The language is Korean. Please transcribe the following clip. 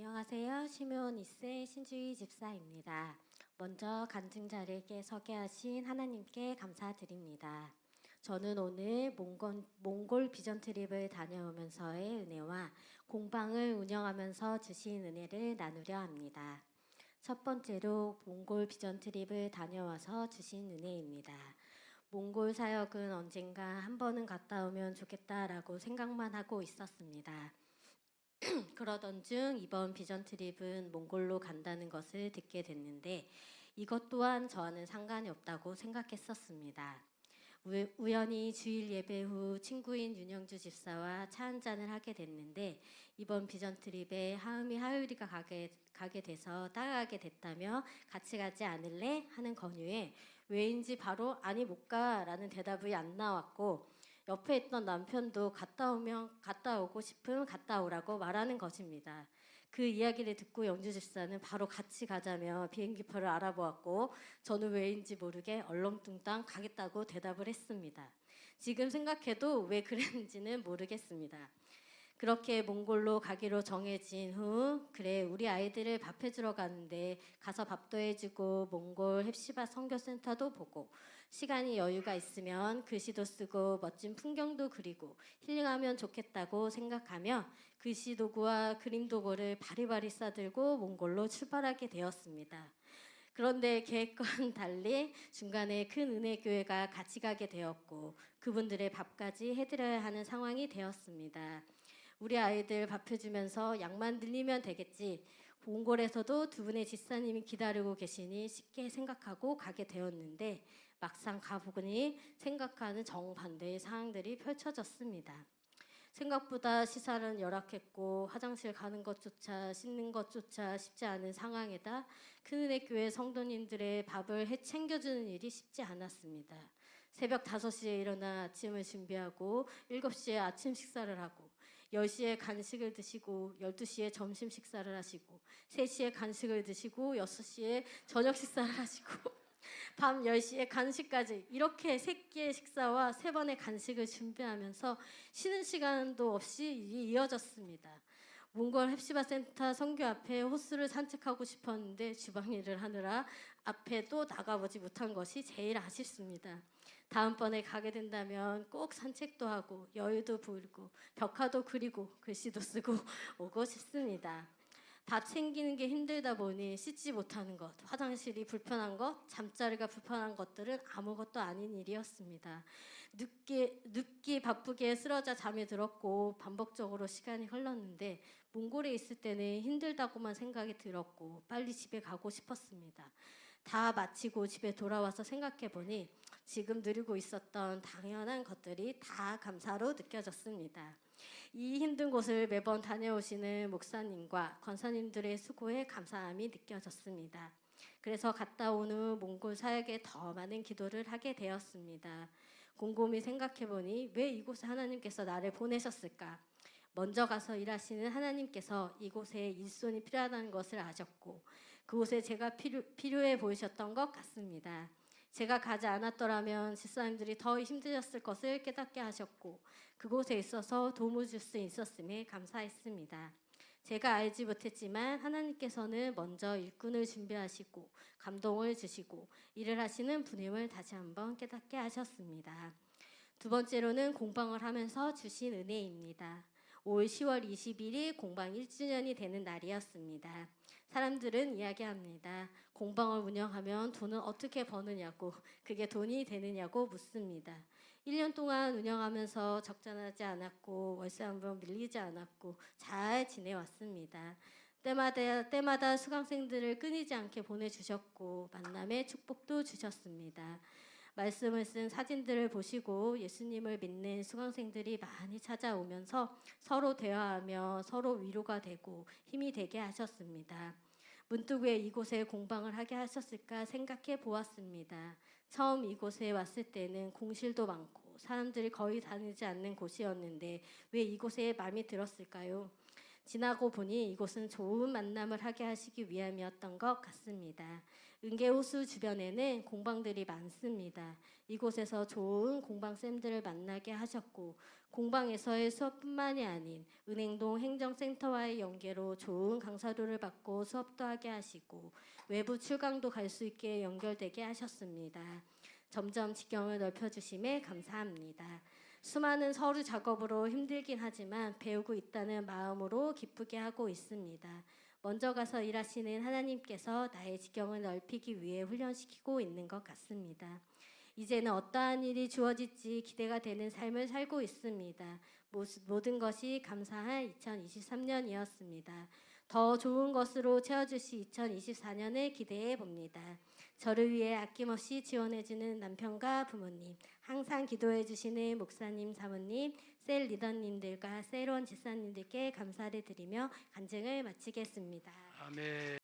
안녕하세요. 시므온 2세 신주희 집사입니다. 먼저 간증 자리에 서게 하신 하나님께 감사드립니다. 저는 오늘 몽골 비전 트립을 다녀오면서의 은혜와 공방을 운영하면서 주신 은혜를 나누려 합니다. 첫 번째로 몽골 비전 트립을 다녀와서 주신 은혜입니다. 몽골 사역은 언젠가 한 번은 갔다 오면 좋겠다라고 생각만 하고 있었습니다. 그러던 중 이번 비전 트립은 몽골로 간다는 것을 듣게 됐는데 이것 또한 저와는 상관이 없다고 생각했었습니다. 우연히 주일 예배 후 친구인 윤영주 집사와 차 한잔을 하게 됐는데 이번 비전 트립에 하음이 하율이가 가게 돼서 따라가게 됐다며 같이 가지 않을래? 하는 권유에 왜인지 바로 아니 못 가라는 대답이 안 나왔고 옆에 있던 남편도 갔다 오고 싶으면 갔다 오라고 말하는 것입니다. 그 이야기를 듣고 영주 집사는 바로 같이 가자며 비행기표를 알아보았고 저는 왜인지 모르게 얼렁뚱땅 가겠다고 대답을 했습니다. 지금 생각해도 왜 그랬는지는 모르겠습니다. 그렇게 몽골로 가기로 정해진 후 그래 우리 아이들을 밥 해주러 가는데 가서 밥도 해주고 몽골 헵시바 선교센터도 보고 시간이 여유가 있으면 글씨도 쓰고 멋진 풍경도 그리고 힐링하면 좋겠다고 생각하며 글씨 도구와 그림 도구를 바리바리 싸들고 몽골로 출발하게 되었습니다. 그런데 계획과는 달리 중간에 큰 은혜교회가 같이 가게 되었고 그분들의 밥까지 해드려야 하는 상황이 되었습니다. 우리 아이들 밥 해주면서 약만 들리면 되겠지. 몽골에서도 두 분의 집사님이 기다리고 계시니 쉽게 생각하고 가게 되었는데 막상 가보니 생각하는 정반대의 상황들이 펼쳐졌습니다. 생각보다 시설은 열악했고 화장실 가는 것조차 씻는 것조차 쉽지 않은 상황에다 큰은혜 교회 성도님들의 밥을 챙겨주는 일이 쉽지 않았습니다. 새벽 5시에 일어나 아침을 준비하고 7시에 아침 식사를 하고 10시에 간식을 드시고 12시에 점심 식사를 하시고 3시에 간식을 드시고 6시에 저녁 식사를 하시고 밤 10시에 간식까지 이렇게 3끼의 식사와 3번의 간식을 준비하면서 쉬는 시간도 없이 이어졌습니다. 몽골 헵시바 센터 선교 앞에 호수를 산책하고 싶었는데 주방 일을 하느라 앞에 또 나가보지 못한 것이 제일 아쉽습니다. 다음번에 가게 된다면 꼭 산책도 하고 여유도 부리고 벽화도 그리고 글씨도 쓰고 오고 싶습니다. 밥 챙기는 게 힘들다 보니 씻지 못하는 것, 화장실이 불편한 것, 잠자리가 불편한 것들은 아무것도 아닌 일이었습니다. 눕기 바쁘게 쓰러져 잠이 들었고 반복적으로 시간이 흘렀는데 몽골에 있을 때는 힘들다고만 생각이 들었고 빨리 집에 가고 싶었습니다. 다 마치고 집에 돌아와서 생각해보니 지금 누리고 있었던 당연한 것들이 다 감사로 느껴졌습니다. 이 힘든 곳을 매번 다녀오시는 목사님과 권사님들의 수고에 감사함이 느껴졌습니다. 그래서 갔다 온 후 몽골 사역에 더 많은 기도를 하게 되었습니다. 곰곰이 생각해보니 왜 이곳에 하나님께서 나를 보내셨을까? 먼저 가서 일하시는 하나님께서 이곳에 일손이 필요하다는 것을 아셨고 그곳에 제가 필요해 보이셨던 것 같습니다. 제가 가지 않았더라면 집사님들이 더 힘드셨을 것을 깨닫게 하셨고 그곳에 있어서 도움을 줄 수 있었음에 감사했습니다. 제가 알지 못했지만 하나님께서는 먼저 일꾼을 준비하시고 감동을 주시고 일을 하시는 분임을 다시 한번 깨닫게 하셨습니다. 두 번째로는 공방을 하면서 주신 은혜입니다. 올 10월 21일 공방 1주년이 되는 날이었습니다. 사람들은 이야기합니다. 공방을 운영하면 돈은 어떻게 버느냐고, 그게 돈이 되느냐고 묻습니다. 1년 동안 운영하면서 적자나지 않았고 월세 한 번 밀리지 않았고 잘 지내왔습니다. 때마다 수강생들을 끊이지 않게 보내주셨고 만남의 축복도 주셨습니다. 말씀을 쓴 사진들을 보시고 예수님을 믿는 수강생들이 많이 찾아오면서 서로 대화하며 서로 위로가 되고 힘이 되게 하셨습니다. 문득 왜 이곳에 공방을 하게 하셨을까 생각해 보았습니다. 처음 이곳에 왔을 때는 공실도 많고 사람들이 거의 다니지 않는 곳이었는데 왜 이곳에 마음이 들었을까요? 지나고 보니 이곳은 좋은 만남을 하게 하시기 위함이었던 것 같습니다. 은계호수 주변에는 공방들이 많습니다. 이곳에서 좋은 공방쌤들을 만나게 하셨고 공방에서의 수업뿐만이 아닌 은행동 행정센터와의 연계로 좋은 강사료를 받고 수업도 하게 하시고 외부 출강도 갈 수 있게 연결되게 하셨습니다. 점점 지경을 넓혀주심에 감사합니다. 수많은 서류 작업으로 힘들긴 하지만 배우고 있다는 마음으로 기쁘게 하고 있습니다. 먼저 가서 일하시는 하나님께서 나의 지경을 넓히기 위해 훈련시키고 있는 것 같습니다. 이제는 어떠한 일이 주어질지 기대가 되는 삶을 살고 있습니다. 모든 것이 감사한 2023년이었습니다. 더 좋은 것으로 채워주실 2024년을 기대해 봅니다. 저를 위해 아낌없이 지원해주는 남편과 부모님, 항상 기도해주시는 목사님, 사모님, 셀 리더님들과 새로운 집사님들께 감사를 드리며 간증을 마치겠습니다. 아멘.